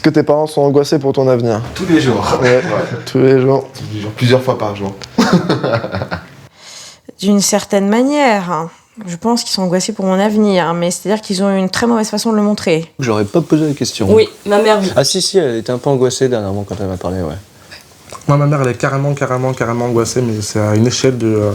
que tes parents sont angoissés pour ton avenir? Tous les jours. Ouais, tous les jours. Plusieurs fois par jour. D'une certaine manière, je pense qu'ils sont angoissés pour mon avenir, mais c'est-à-dire qu'ils ont une très mauvaise façon de le montrer. J'aurais pas posé la question. Oui, ma mère, oui. Ah si, elle était un peu angoissée dernièrement quand elle m'a parlé, ouais. Moi, ma mère, elle est carrément angoissée, mais c'est à une échelle de...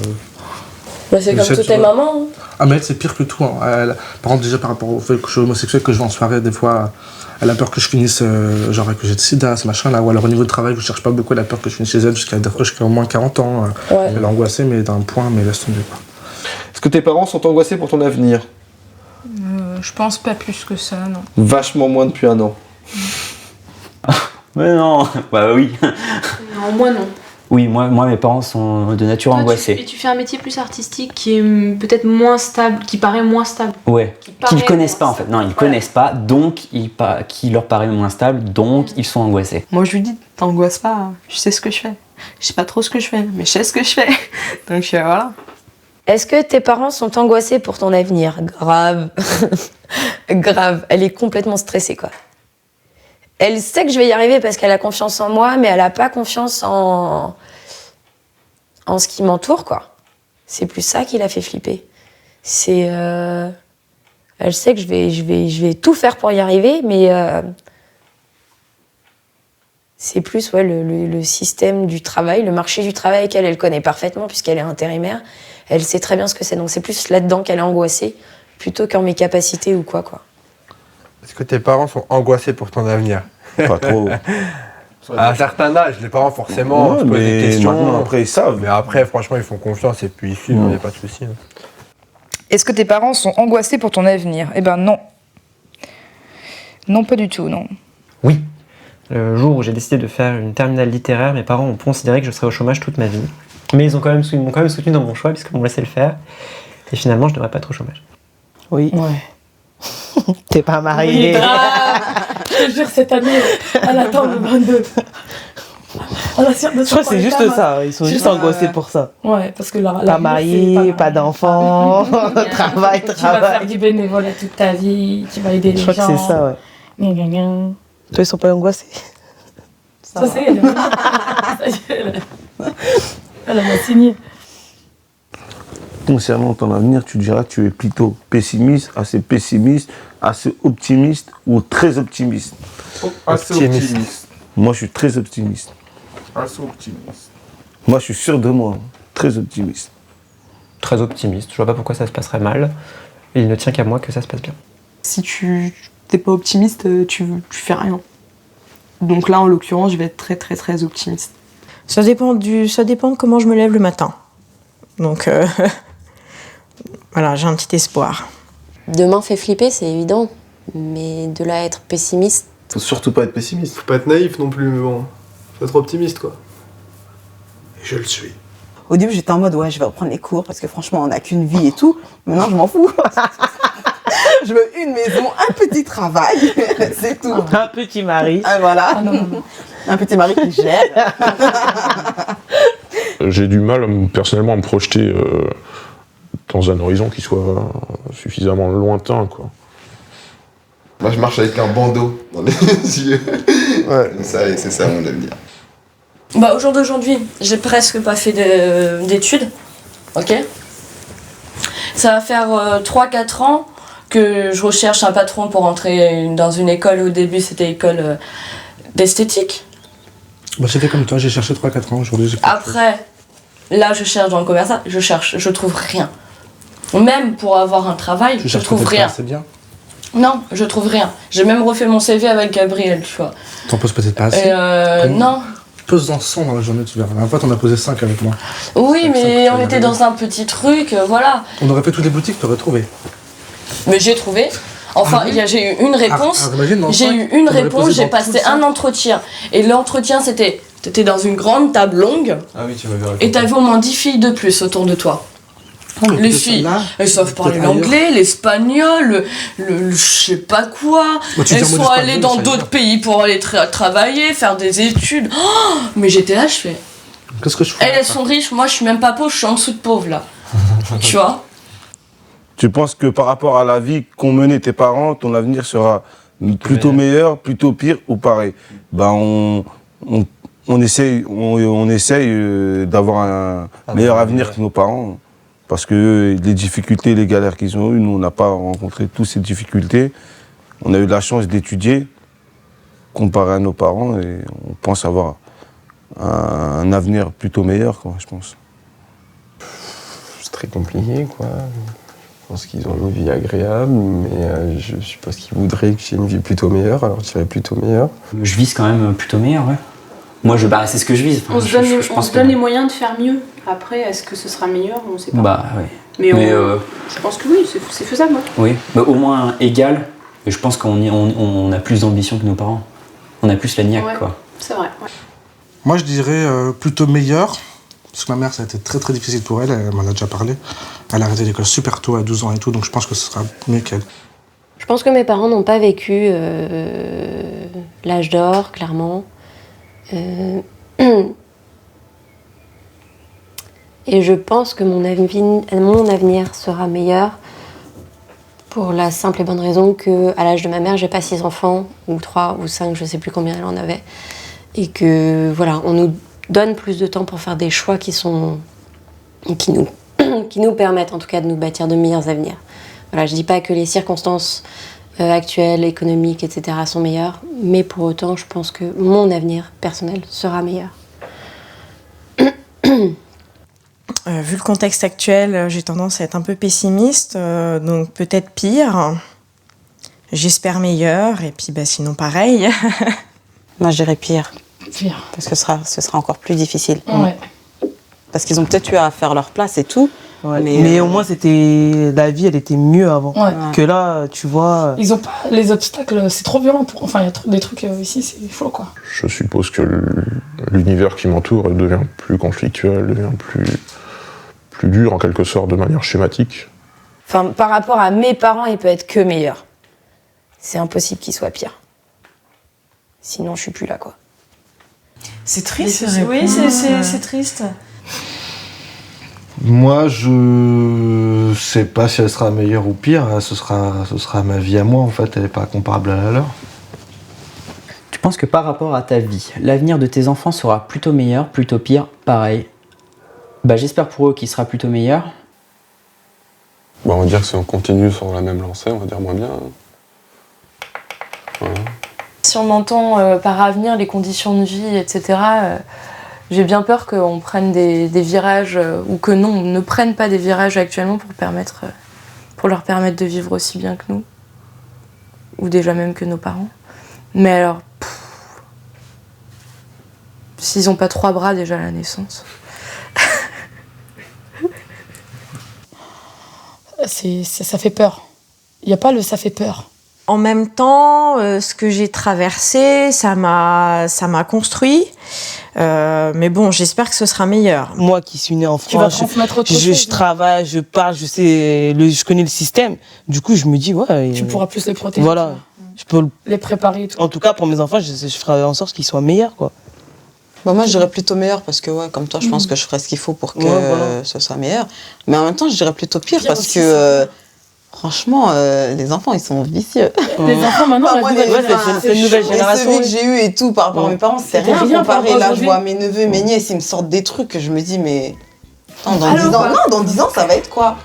Bah, c'est comme toutes les mamans. Hein. Ah, mais elle, c'est pire que tout. Hein. Par exemple, déjà par rapport au fait que je suis homosexuel, que je vais en soirée, des fois, elle a peur que je finisse, genre que j'ai de sida, ce machin-là. Ou alors au niveau du travail, je cherche pas beaucoup, elle a peur que je finisse chez elle jusqu'à au moins 40 ans. Ouais. Elle est angoissée, mais d'un point, mais laisse tomber, quoi. Est-ce que tes parents sont angoissés pour ton avenir? Je pense pas plus que ça, non. Vachement moins depuis un an. Mais non, bah oui. Non, moi non. Oui, moi mes parents sont de nature angoissés. Tu fais un métier plus artistique qui est peut-être moins stable, qui paraît moins stable. Ouais, qu'ils connaissent pas en fait. Non, ils connaissent pas, donc qui leur paraît moins stable, donc ils sont angoissés. Moi je lui dis, t'angoisses pas, hein. Je sais ce que je fais. Je sais pas trop ce que je fais, mais je sais ce que je fais. Donc voilà. Est-ce que tes parents sont angoissés pour ton avenir? Grave. Grave. Elle est complètement stressée, quoi. Elle sait que je vais y arriver parce qu'elle a confiance en moi, mais elle a pas confiance en ce qui m'entoure, quoi. C'est plus ça qui l'a fait flipper. C'est... Elle sait que je vais tout faire pour y arriver, mais c'est plus le système du travail, le marché du travail qu'elle connaît parfaitement puisqu'elle est intérimaire. Elle sait très bien ce que c'est, donc c'est plus là-dedans qu'elle est angoissée plutôt qu'en mes capacités ou quoi. Est-ce que tes parents sont angoissés pour ton avenir? Pas trop. À un certain âge, les parents forcément se posent des questions. Maintenant, après, ils savent. Mais après, franchement, ils font confiance et puis ils suivent, il n'y a pas de souci. Est-ce que tes parents sont angoissés pour ton avenir? Eh ben non. Non, pas du tout, non. Oui. Le jour où j'ai décidé de faire une terminale littéraire, mes parents ont considéré que je serais au chômage toute ma vie. Mais ils m'ont quand même soutenu dans mon choix puisqu'ils m'ont laissé le faire. Et finalement, je ne devrais pas être au chômage. Oui. Ouais. T'es pas mariée. Oui, je te jure, cette année, elle attend le 22. Je crois que c'est juste ça, ils sont juste angoissés pour ça. Ouais, parce que pas marié, pas d'enfant, travail. Tu vas faire du bénévolat toute ta vie, tu vas aider les gens. Je crois que c'est ça, ouais. Toi, ils sont pas angoissés. Ça c'est elle. Elle m'a signé. Concernant ton avenir, tu diras que tu es plutôt pessimiste, assez optimiste ou très optimiste? Assez optimiste. Moi, je suis très optimiste. Assez optimiste. Moi, je suis sûr de moi, très optimiste. Très optimiste. Je vois pas pourquoi ça se passerait mal. Il ne tient qu'à moi que ça se passe bien. Si tu t'es pas optimiste, tu fais rien. Donc là, en l'occurrence, je vais être très très très optimiste. Ça dépend de comment je me lève le matin. Donc voilà, j'ai un petit espoir. Demain fait flipper, c'est évident. Mais de là à être pessimiste... Faut surtout pas être pessimiste. Faut pas être naïf non plus, mais bon. Faut être optimiste, quoi. Et je le suis. Au début, j'étais en mode, ouais, je vais reprendre les cours parce que franchement, on n'a qu'une vie et tout. Maintenant, je m'en fous. Je veux une maison, un petit travail, c'est tout. Un petit mari. Ah, voilà. Ah, non. Un petit mari qui gère. J'ai du mal, personnellement, à me projeter dans un horizon qui soit suffisamment lointain, quoi. Moi, je marche avec un bandeau dans les yeux. Ouais. C'est ça mon avenir. Bah, au jour d'aujourd'hui, j'ai presque pas fait d'études. Ok. Ça va faire 3-4 ans que je recherche un patron pour entrer dans une école. Au début, c'était école d'esthétique. Bah, c'était comme toi, j'ai cherché 3-4 ans aujourd'hui. Après, là, je cherche dans le commerce, je trouve rien. Même pour avoir un travail, je trouve rien. C'est bien. Non, je trouve rien. J'ai même refait mon CV avec Gabriel, tu vois. T'en poses peut-être pas assez. Non. Pose-en 100 dans la journée, tu verras. La dernière fois, t'en as posé 5 avec moi. Oui, mais on était dans un petit truc, voilà. On aurait fait toutes les boutiques, t'aurais trouvé. Mais j'ai trouvé. Enfin, j'ai eu une réponse. J'ai passé un entretien. Et l'entretien, t'étais dans une grande table longue. Ah oui, tu m'avais raconté. Et t'avais au moins 10 filles de plus autour de toi. Les filles, elles savent parler l'anglais, l'espagnol, le je sais pas quoi. Elles sont allées dans d'autres pays pour aller travailler, faire des études. Oh, mais j'étais là, je fais. Qu'est-ce que je fais? Elles sont riches, moi je suis même pas pauvre, je suis en dessous de pauvre là. Tu vois? Tu penses que par rapport à la vie qu'ont menée tes parents, ton avenir sera Plutôt meilleur, plutôt pire ou pareil. Ben on essaye d'avoir un meilleur avenir que nos parents. Parce que les difficultés, les galères qu'ils ont eues, nous, on n'a pas rencontré toutes ces difficultés. On a eu la chance d'étudier, comparé à nos parents, et on pense avoir un avenir plutôt meilleur, quoi, je pense. C'est très compliqué, quoi. Je pense qu'ils ont une vie agréable, mais je suppose qu'ils voudraient que j'ai une vie plutôt meilleure, alors je dirais plutôt meilleure. Je vise quand même plutôt meilleur, ouais. Moi, c'est ce que je vise. On se donne les moyens de faire mieux. Après, est-ce que ce sera meilleur? On ne sait pas. Bah, oui. Mais je pense que oui, c'est faisable. Ouais. Oui, mais au moins égal. Et je pense qu'on a plus d'ambition que nos parents. On a plus la niaque, quoi. C'est vrai. Ouais. Moi, je dirais plutôt meilleur. Parce que ma mère, ça a été très très difficile pour elle. Elle m'en a déjà parlé. Elle a arrêté l'école super tôt, à 12 ans et tout. Donc je pense que ce sera mieux qu'elle. Je pense que mes parents n'ont pas vécu l'âge d'or, clairement. Et je pense que mon avenir sera meilleur pour la simple et bonne raison qu'à l'âge de ma mère, j'ai pas 6 enfants, ou 3 ou 5, je sais plus combien elle en avait. Et que voilà, on nous donne plus de temps pour faire des choix qui nous permettent en tout cas de nous bâtir de meilleurs avenirs. Voilà, je dis pas que les circonstances actuelles, économiques, etc. sont meilleures, mais pour autant, je pense que mon avenir personnel sera meilleur. Vu le contexte actuel, j'ai tendance à être un peu pessimiste, donc peut-être pire. J'espère meilleur, et puis sinon pareil. Moi, je dirais pire. Pire. Parce que ce sera encore plus difficile. Ouais. Parce qu'ils ont peut-être eu à faire leur place et tout. Ouais. Mais au moins, la vie, elle était mieux avant. Ouais. Que là, tu vois... Ils ont pas les obstacles, c'est trop violent. Enfin, il y a des trucs ici, c'est chaud, quoi. Je suppose que l'univers qui m'entoure devient plus conflictuel, devient plus dur en quelque sorte, de manière schématique. Enfin, par rapport à mes parents, il peut être que meilleur. C'est impossible qu'il soit pire. Sinon, je suis plus là, quoi. C'est triste. Oui, c'est triste. Moi, je sais pas si elle sera meilleure ou pire. Ce sera ma vie à moi, en fait. Elle n'est pas comparable à la leur. Tu penses que par rapport à ta vie, l'avenir de tes enfants sera plutôt meilleur, plutôt pire, pareil? J'espère pour eux qu'il sera plutôt meilleur. On va dire que si on continue sur la même lancée, on va dire moins bien. Voilà. Si on entend par avenir les conditions de vie, etc., j'ai bien peur qu'on prenne des virages, ou que non, on ne prenne pas des virages actuellement pour leur permettre de vivre aussi bien que nous, ou déjà même que nos parents. Mais alors, s'ils n'ont pas 3 bras déjà à la naissance. Ça fait peur. Il n'y a pas le ça fait peur. En même temps, ce que j'ai traversé, ça m'a construit. Mais bon, j'espère que ce sera meilleur. Moi qui suis née en Tu vas France, transmettre autre chose. je travaille, je parle, je connais le système. Du coup, je me dis, ouais. Tu pourras plus les protéger. Voilà. Je peux les préparer et tout. En tout cas, pour mes enfants, je ferai en sorte qu'ils soient meilleurs, quoi. Moi, je dirais plutôt meilleur parce que, comme toi, je pense que je ferai ce qu'il faut pour que ce soit meilleur. Mais en même temps, je dirais plutôt pire parce que, franchement, les enfants, ils sont vicieux. Les enfants, maintenant, c'est une nouvelle génération. Les que j'ai eu et tout par rapport à mes parents, c'est rien comparé. Là, je vois mes neveux, mes nièces, ils me sortent des trucs que je me dis, mais. Dans 10 ans, ça va être quoi?